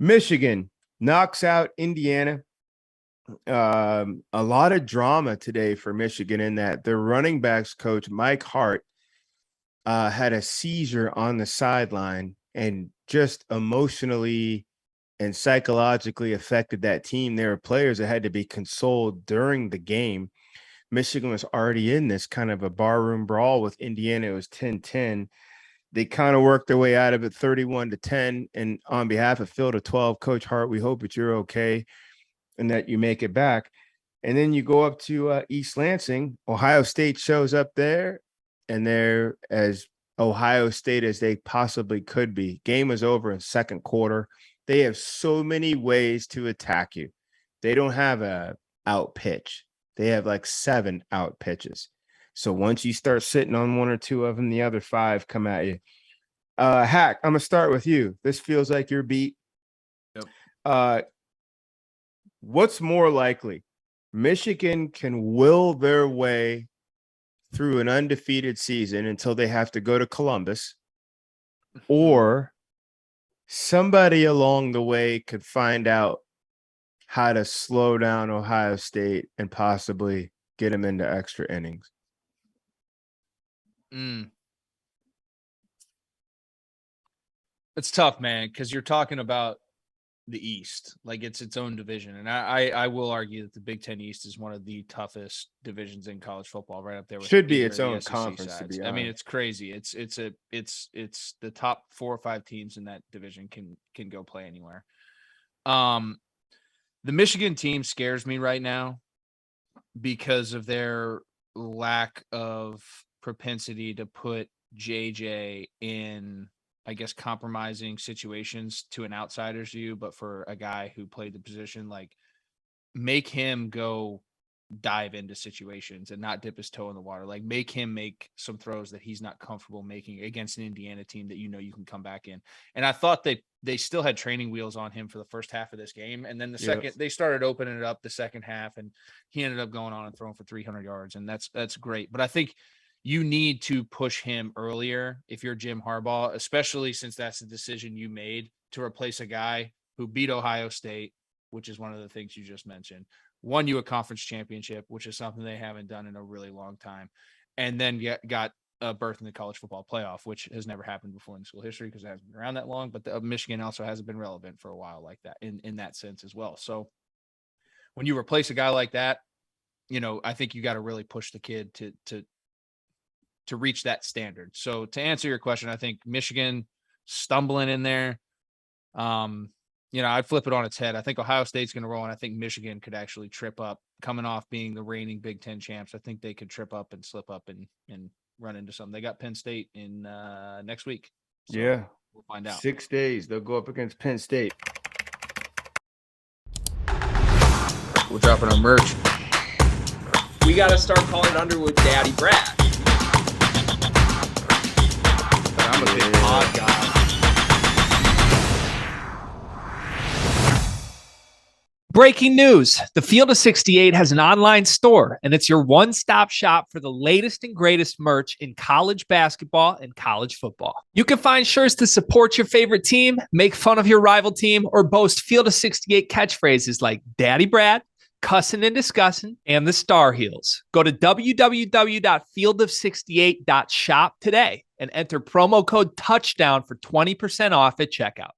Michigan knocks out Indiana. A lot of drama today for Michigan in that their running backs coach, Mike Hart, had a seizure on the sideline and just emotionally and psychologically affected that team. There were players that had to be consoled during the game. Michigan was already in this kind of a barroom brawl with Indiana. It was 10-10. They kind of worked their way out of it 31-10. And on behalf of Phil to 12, Coach Hart, we hope that you're okay and that you make it back. And then you go up to East Lansing. Ohio State shows up there, and they're as Ohio State as they possibly could be. Game was over in second quarter. They have so many ways to attack you. They don't have a out pitch. They have like 7 out pitches. So once you start sitting on 1 or 2 of them, the other 5 come at you. Hack, I'm going to start with you. This feels like your beat. Yep. What's more likely? Michigan can will their way through an undefeated season until they have to go to Columbus, or somebody along the way could find out how to slow down Ohio State and possibly get them into extra innings. It's tough, man, because you're talking about the East, like it's its own division. And I will argue that the Big Ten East is one of the toughest divisions in college football, right up there. Should be its own conference, to be honest. I mean, it's crazy. It's the top 4 or 5 teams in that division can go play anywhere. The Michigan team scares me right now because of their lack of propensity to put JJ in, I guess, compromising situations to an outsider's view, but for a guy who played the position, like, make him go dive into situations and not dip his toe in the water. Like, make him make some throws that he's not comfortable making against an Indiana team that you know you can come back in. And I thought they still had training wheels on him for the first half of this game. And then the second, they started opening it up the second half, and he ended up going on and throwing for 300 yards. And that's great. But I think you need to push him earlier if you're Jim Harbaugh, especially since that's the decision you made to replace a guy who beat Ohio State, which is one of the things you just mentioned, won you a conference championship, which is something they haven't done in a really long time, and then got a berth in the college football playoff, which has never happened before in school history because it hasn't been around that long. But Michigan also hasn't been relevant for a while like that in that sense as well. So when you replace a guy like that, you know, I think you got to really push the kid to reach that standard. So to answer your question, I think Michigan stumbling in there, you know, I'd flip it on its head. I think Ohio State's going to roll, and I think Michigan could actually trip up coming off being the reigning Big Ten champs. I think they could trip up and slip up and run into something. They got Penn State in next week. So yeah. We'll find out. 6 days. They'll go up against Penn State. We're dropping our merch. We got to start calling Underwood Daddy Brad. But I'm a big pod guy. Breaking news. The Field of 68 has an online store, and it's your one-stop shop for the latest and greatest merch in college basketball and college football. You can find shirts to support your favorite team, make fun of your rival team, or boast Field of 68 catchphrases like Daddy Brad, Cussin' and Discussin', and the Star Heels. Go to www.fieldof68.shop today and enter promo code TOUCHDOWN for 20% off at checkout.